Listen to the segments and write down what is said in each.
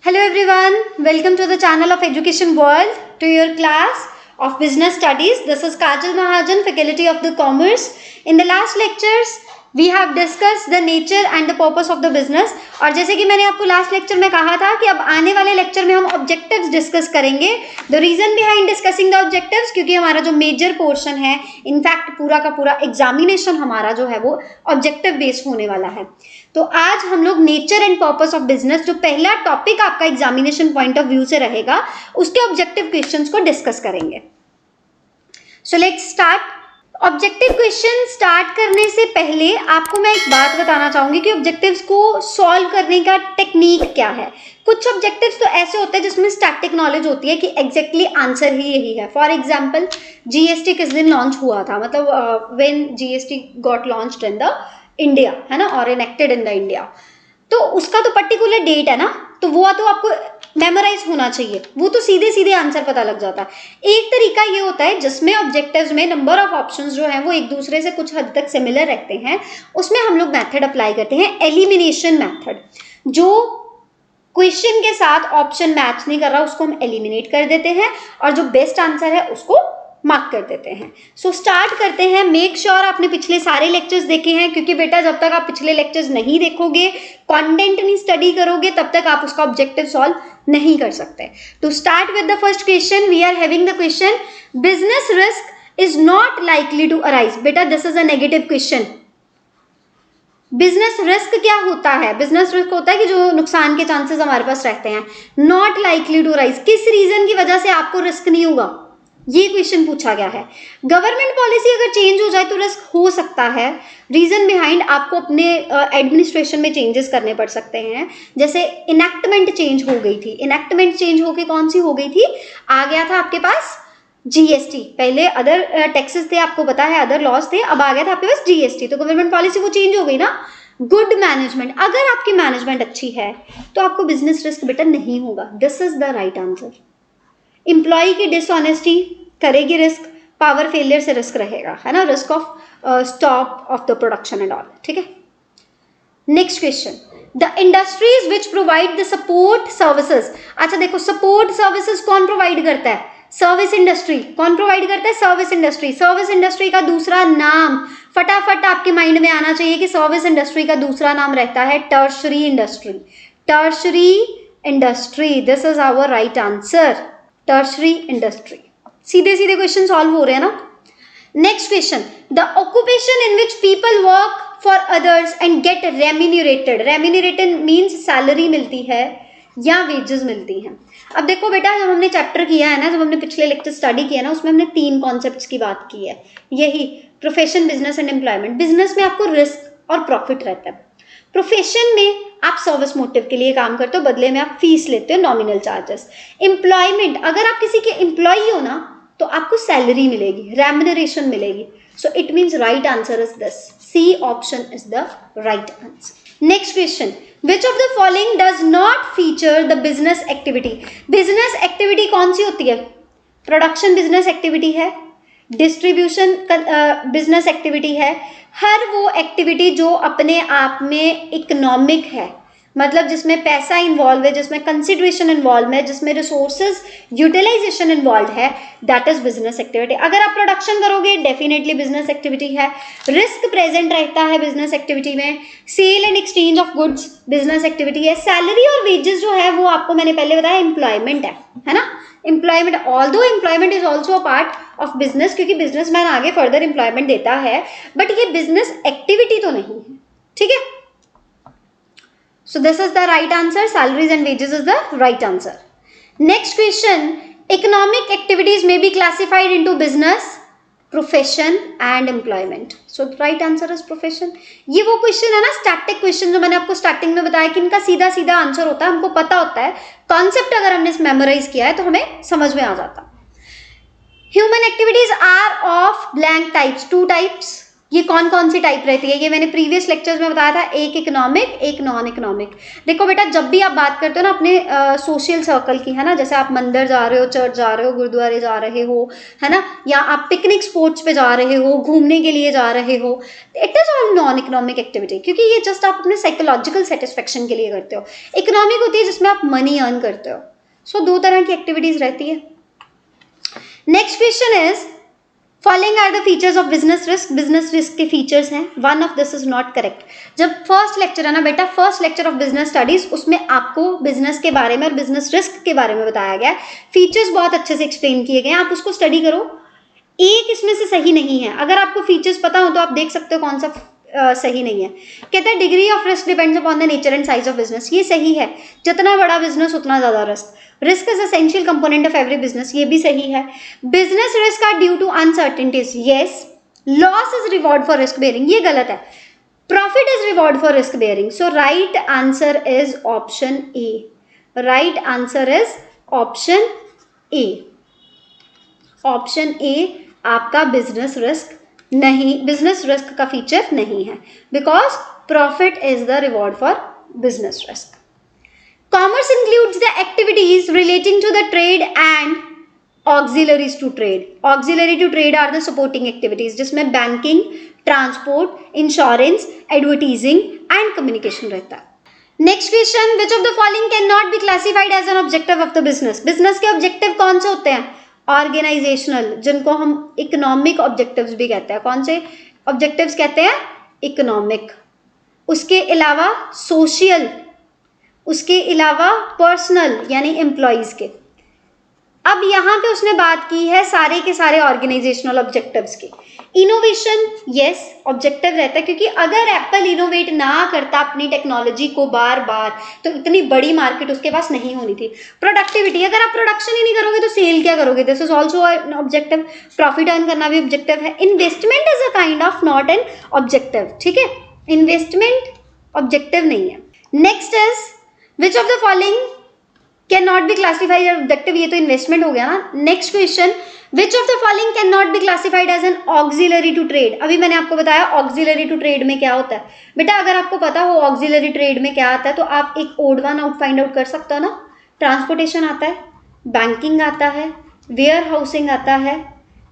Hello everyone, welcome to the channel of Education World, to your class of Business Studies. This is Kajal Mahajan, Faculty of the Commerce. In the last lectures, we have discussed the nature and the purpose of the business. और जैसे कि मैंने आपको last lecture में कहा था कि अब आने वाले लेक्चर में हम ऑब्जेक्टिव्स डिस्कस करेंगे. The reason behind discussing the objectives, क्योंकि हमारा जो मेजर पोर्शन है, इनफैक्ट पूरा का पूरा एग्जामिनेशन हमारा जो है वो ऑब्जेक्टिव बेस्ड होने वाला है. तो आज हम लोग nature and purpose of business, जो पहला टॉपिक आपका एग्जामिनेशन पॉइंट ऑफ व्यू से रहेगा, उसके ऑब्जेक्टिव क्वेश्चंस को डिस्कस करेंगे. So let's start. Objective question start करने से पहले आपको मैं एक बात बताना चाहूंगी कि ऑब्जेक्टिव्स को सॉल्व करने का टेक्निक क्या है. कुछ ऑब्जेक्टिव्स तो ऐसे होते हैं जिसमें स्टैटिक नॉलेज होती है कि एग्जैक्टली आंसर ही यही है. फॉर एग्जांपल, जीएसटी किस दिन लॉन्च हुआ था, मतलब when GST got launched in the India, है ना, और इनेक्टेड इन द इंडिया, तो उसका तो पर्टिकुलर डेट है ना, तो वो तो आपको मेमोराइज होना चाहिए. वो तो सीधे सीधे आंसर पता लग जाता है. एक तरीका ये होता है जिसमें ऑब्जेक्टिव्स में नंबर ऑफ ऑप्शंस जो हैं वो एक दूसरे से कुछ हद तक सिमिलर रखते हैं. उसमें हम लोग मेथड अप्लाई करते हैं, एलिमिनेशन मेथड. जो क्वेश्चन के साथ ऑप्शन मैच नहीं कर रहा उसको हम एलिमिनेट कर देते हैं और जो बेस्ट आंसर है उसको मार्क कर देते हैं. सो स्टार्ट करते हैं. मेक श्योर आपने पिछले सारे लेक्चर्स देखे हैं, क्योंकि बेटा जब तक आप पिछले लेक्चर्स नहीं देखोगे, कंटेंट नहीं स्टडी करोगे, तब तक आप उसका ऑब्जेक्टिव सॉल्व नहीं कर सकते. तो start with the first question. We are having the question, business risk is not likely to arise. बेटा this is a negative question. Business risk क्या होता है? बिजनेस रिस्क होता है कि जो नुकसान के चांसेस हमारे पास रहते हैं. नॉट लाइकली टू अराइज, किस रीजन की वजह से आपको रिस्क नहीं होगा, ये क्वेश्चन पूछा गया है. गवर्नमेंट पॉलिसी अगर चेंज हो जाए तो रिस्क हो सकता है. रीजन बिहाइंड, आपको अपने एडमिनिस्ट्रेशन में चेंजेस करने पड़ सकते हैं. जैसे इनेक्टमेंट चेंज हो गई थी. इनेक्टमेंट चेंज होके कौन सी हो गई थी? आ गया था आपके पास जीएसटी. पहले अदर टैक्सेस थे, आपको पता है, अदर लॉज थे, अब आ गया था आपके पास जीएसटी. तो गवर्नमेंट पॉलिसी वो चेंज हो गई ना. गुड मैनेजमेंट, अगर आपकी मैनेजमेंट अच्छी है तो आपको बिजनेस रिस्क बेटा नहीं होगा. This is the right answer. Employ की डिसऑनेस्टी करेगी रिस्क, पावर फेलियर से रिस्क रहेगा, है ना, risk of stop of the production and all. ठीक है. Next question, the industries which provide the support services. अच्छा देखो, सपोर्ट सर्विसेज कौन प्रोवाइड करता है? Service industry. कौन प्रोवाइड करता है? Service industry. सर्विस इंडस्ट्री का दूसरा नाम फटाफट आपके माइंड में आना चाहिए कि सर्विस इंडस्ट्री का दूसरा नाम रहता है tertiary industry. Tertiary industry, this is our right answer. Tertiary industry. सीधे सीधे क्वेश्चन सॉल्व हो रहे हैं ना. Next question, the occupation in which people work for others and get remunerated. Remunerated means salary मिलती है या वेजेस मिलती हैं. अब देखो बेटा, जब हमने चैप्टर किया है ना, जब हमने पिछले लेक्चर स्टडी किया ना, उसमें हमने 3 कॉन्सेप्ट्स की बात की है. यही profession, business and employment. Business में आपको रिस्क और प्रॉफिट रहता है. प्रोफेशन में आप सर्विस मोटिव के लिए काम करते हो, बदले में आप फीस लेते हो, नॉमिनल चार्जेस. एम्प्लॉयमेंट, अगर आप किसी के एम्प्लॉय हो ना तो आपको सैलरी मिलेगी, रेम्यूनरेशन मिलेगी. So it means right answer is this. C option is the right answer. Next question, which of the following does not feature the business activity. Business activity कौन सी होती है? प्रोडक्शन बिजनेस एक्टिविटी है, distribution business activity है. हर वो activity जो अपने आप में इकोनॉमिक है, मतलब जिसमें पैसा इन्वॉल्व है, जिसमें कंसिडरेशन इन्वॉल्व है, जिसमें रिसोर्सेज यूटिलाइजेशन इन्वॉल्व है, दैट इज बिजनेस एक्टिविटी. अगर आप प्रोडक्शन करोगे डेफिनेटली बिजनेस एक्टिविटी है. रिस्क प्रेजेंट रहता है बिजनेस एक्टिविटी में. Sale and exchange of goods business activity है. सैलरी और वेजेस जो है वो आपको मैंने पहले बताया एम्प्लॉयमेंट है ना. Employment, although employment is also a part of business, क्योंकि बिजनेसमैन आगे फर्दर एम्प्लॉयमेंट देता है, बट ये बिजनेस एक्टिविटी तो नहीं है. ठीक है. So this is the right answer. Salaries and wages is the right answer. Next question, economic activities may be classified into business, profession and employment. So the right answer is profession. ये वो question है ना, static question, जो मैंने आपको starting में बताया कि इनका सीधा सीधा आंसर होता है. हमको पता होता है कॉन्सेप्ट, अगर हमने मेमोराइज किया है तो हमें समझ में आ जाता. Human activities are of blank types. 2 types. ये कौन कौन सी टाइप रहती है, ये मैंने प्रीवियस लेक्चर्स में बताया था, एक इकोनॉमिक, एक नॉन इकोनॉमिक। देखो बेटा, जब भी आप बात करते हो ना अपने सोशल सर्कल की, है ना, जैसे आप मंदिर जा रहे हो, चर्च जा रहे हो, गुरुद्वारे जा रहे हो, है ना, या आप पिकनिक स्पॉट्स पे जा रहे हो, घूमने के लिए जा रहे हो, it is all non economic activity, क्योंकि ये जस्ट आप अपने साइकोलॉजिकल सेटिस्फेक्शन के लिए करते हो। इकोनॉमिक होती है जिसमें आप मनी अर्न करते हो। सो दो तरह की एक्टिविटीज रहती है। Next question is, following are the features of business risk. Business risk के फीचर्स हैं, one of this is not correct. जब फर्स्ट लेक्चर है ना बेटा, first lecture of business studies, उसमें आपको बिजनेस के बारे में और बिजनेस रिस्क के बारे में बताया गया है, फीचर्स बहुत अच्छे से एक्सप्लेन किए गए हैं, आप उसको स्टडी करो। एक इसमें से सही नहीं है, अगर आपको फीचर्स पता हो तो आप देख सकते हो कौन सा सही नहीं है। कहता है degree of risk depends upon the nature and size of business, ये सही है, जितना बड़ा बिजनेस उतना ज्यादा risk. Risk is essential component of every business, ये भी सही है। Business risk are due to uncertainties, yes. Loss is reward for risk bearing, ये गलत है। Profit is reward for risk bearing, so right answer is option A. Right answer is option A. Option ए आपका business risk नहीं, business risk का feature नहीं है, because profit is the reward for business risk. Commerce includes the activities relating to the trade and auxiliaries to trade. Auxiliary to trade are the supporting activities, जिसमें banking, transport, insurance, advertising and communication रहता है। Next question, which of the following can not be classified as an objective of the business. Business के objective कौन से होते हैं? Organisational, जिनको हम इकोनॉमिक ऑब्जेक्टिव्स भी कहते हैं। कौन से ऑब्जेक्टिव्स कहते हैं? इकोनॉमिक। उसके अलावा सोशल, उसके अलावा पर्सनल यानी एम्प्लॉयज के। अब यहाँ पे उसने बात की है सारे के सारे ऑर्गेनाइजेशनल ऑब्जेक्टिव्स की। इनोवेशन यस ऑब्जेक्टिव रहता है, क्योंकि अगर एप्पल इनोवेट ना करता अपनी टेक्नोलॉजी को बार बार, तो इतनी बड़ी मार्केट उसके पास नहीं होनी थी। प्रोडक्टिविटी, अगर आप प्रोडक्शन ही नहीं करोगे तो सेल क्या करोगे? This is also an objective. Profit earn करना भी ऑब्जेक्टिव है। Investment is a kind of not an objective, ठीक है, इन्वेस्टमेंट ऑब्जेक्टिव नहीं है। Next is which of the following can not be classified as objective, ये तो इन्वेस्टमेंट हो गया ना। Next question, which of the following can not be classified as an auxiliary to trade. अभी मैंने आपको बताया ऑक्सिलरी टू ट्रेड में क्या होता है। बेटा अगर आपको पता हो ऑक्सिलरी ट्रेड में क्या आता है, तो आप एक odd one out find out कर सकते हो ना। ट्रांसपोर्टेशन आता है, बैंकिंग आता है, वेयर हाउसिंग आता है,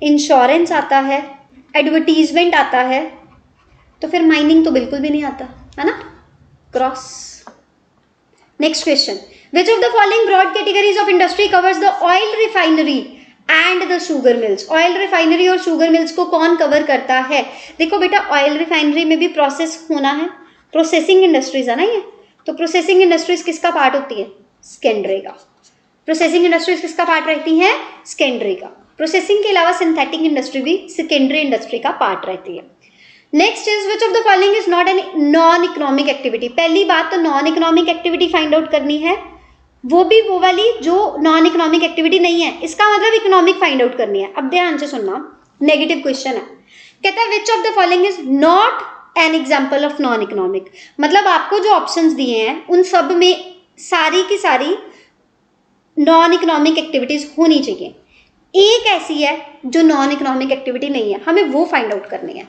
इंश्योरेंस आता है, एडवर्टीजमेंट आता है, तो फिर माइनिंग तो बिल्कुल भी नहीं आता है ना, cross. Next question, which of the following broad categories of industry covers the oil refinery and the sugar mills। Oil refinery और शुगर मिल्स को कौन कवर करता है? देखो बेटा ऑयल रिफाइनरी में भी प्रोसेस होना है, प्रोसेसिंग इंडस्ट्रीज है ना ये, तो प्रोसेसिंग इंडस्ट्रीज किसका पार्ट होती है? सेकेंडरी का। प्रोसेसिंग इंडस्ट्रीज किसका पार्ट रहती है? सेकेंडरी का। प्रोसेसिंग के अलावा सिंथेटिक इंडस्ट्री भी सेकेंडरी इंडस्ट्री का पार्ट रहती है। Next is which of the following is not an non economic activity. पहली बात तो non economic activity find out करनी है, वो भी वो वाली जो नॉन इकोनॉमिक एक्टिविटी नहीं है, इसका मतलब इकोनॉमिक फाइंड आउट करनी है। अब ध्यान से सुनना, नेगेटिव क्वेश्चन है। कहता है विच of the following is not an example of non economic. मतलब आपको जो ऑप्शंस दिए हैं उन सब में सारी की सारी नॉन इकोनॉमिक एक्टिविटीज होनी चाहिए। एक ऐसी है जो नॉन इकोनॉमिक एक्टिविटी नहीं है, हमें वो फाइंड आउट करनी है।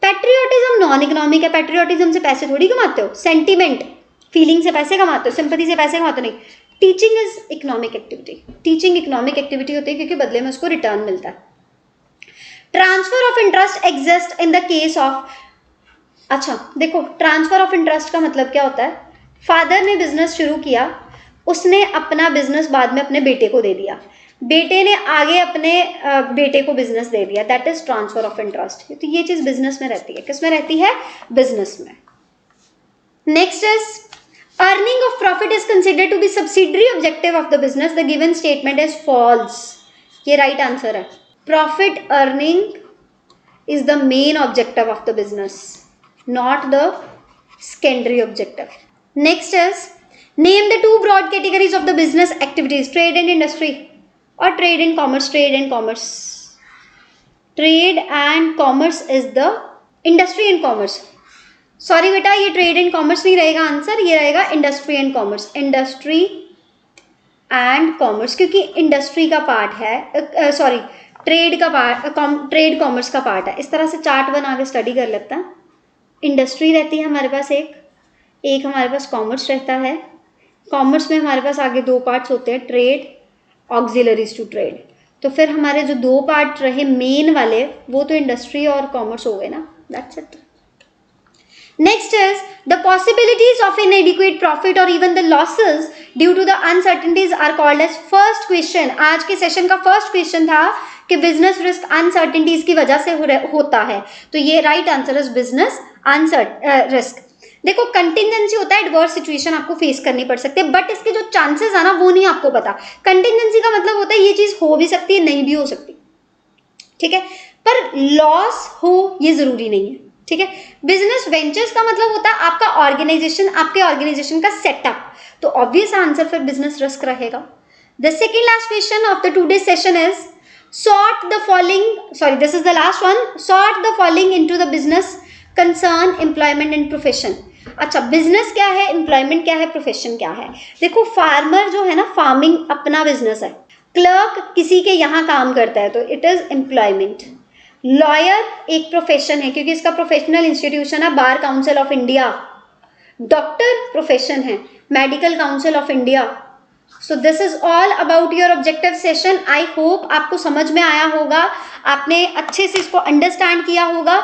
पैट्रियोटिज्म नॉन इकोनॉमिक है, पैट्रियोटिज्म से पैसे थोड़ी कमाते हो। सेंटीमेंट, फीलिंग से पैसे कमाते हो, सिंपैथी से पैसे कमाते हो नहीं। Teaching is economic activity. Teaching economic activity होती है क्योंकि बदले में उसको रिटर्न मिलता है। Transfer of interest exist in the case of, अच्छा देखो ट्रांसफर ऑफ इंटरेस्ट का मतलब क्या होता है? फादर ने बिजनेस शुरू किया, उसने अपना बिजनेस बाद में अपने बेटे को दे दिया, बेटे ने आगे अपने बेटे को बिजनेस दे दिया, that is transfer of interest. तो ये चीज बिजनेस में रहती है। किस में रहती है? बिजनेस में। Next is earning of profit is considered to be subsidiary objective of the business, the given statement is false। ये right answer है। Profit earning is the main objective of the business, not the secondary objective। Next is name the two broad categories of the business activities, trade and industry or trade and commerce। trade and commerce, trade and commerce is the industry and commerce। Sorry बेटा ये trade and commerce नहीं रहेगा answer, ये रहेगा industry and commerce. Industry and commerce, क्योंकि industry का part है, sorry trade का पार्ट, ट्रेड कॉमर्स का पार्ट है। इस तरह से चार्ट बना के स्टडी कर लेता है। इंडस्ट्री रहती है हमारे पास एक हमारे पास कॉमर्स रहता है। कॉमर्स में हमारे पास आगे दो पार्ट्स होते हैं, ट्रेड, ऑक्सिलरीज टू ट्रेड। तो फिर हमारे जो दो पार्ट रहे मेन वाले वो तो इंडस्ट्री और कॉमर्स हो गए ना, that's it. Next is the possibilities of inadequate profit or even the losses due to the uncertainties are called as first question। आज के सेशन का फर्स्ट क्वेश्चन था कि बिजनेस रिस्क अनसर्टेनिटीज की वजह से होता है, तो ये right answer is business risk. देखो कंटिजेंसी होता है, एडवर्स सिचुएशन आपको फेस करनी पड़ सकती है, बट इसके जो चांसेस है ना वो नहीं आपको पता। कंटिजेंसी का मतलब होता है ये चीज हो भी सकती है, नहीं भी हो सकती, ठीक है, पर लॉस हो ये जरूरी नहीं है, ठीक है। बिजनेस वेंचर्स का मतलब होता है आपका ऑर्गेनाइजेशन, आपके ऑर्गेनाइजेशन का सेटअप, तो ऑब्वियस आंसर फिर बिजनेस रिस्क रहेगा। The second last question of the today session is sort the following, sorry this is the last one, sort the following into the business, concern, employment and profession। अच्छा, business क्या है, employment क्या है, profession क्या है। देखो farmer जो है ना, फार्मिंग अपना बिजनेस है। क्लर्क किसी के यहाँ काम करता है तो इट इज एम्प्लॉयमेंट। लॉयर एक प्रोफेशन है क्योंकि इसका प्रोफेशनल इंस्टीट्यूशन है bar council of India. Doctor profession है, medical council of India. So this is all about your objective session. I hope आपको समझ में आया होगा, आपने अच्छे से इसको अंडरस्टैंड किया होगा।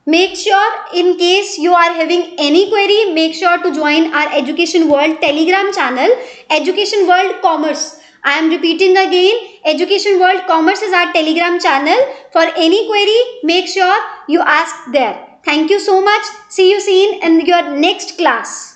Make sure in case you are having any query, make sure to join our Education World Telegram channel, Education World Commerce. I am repeating again, Education World Commerce is our Telegram channel. For any query, make sure you ask there. Thank you so much. See you soon in your next class.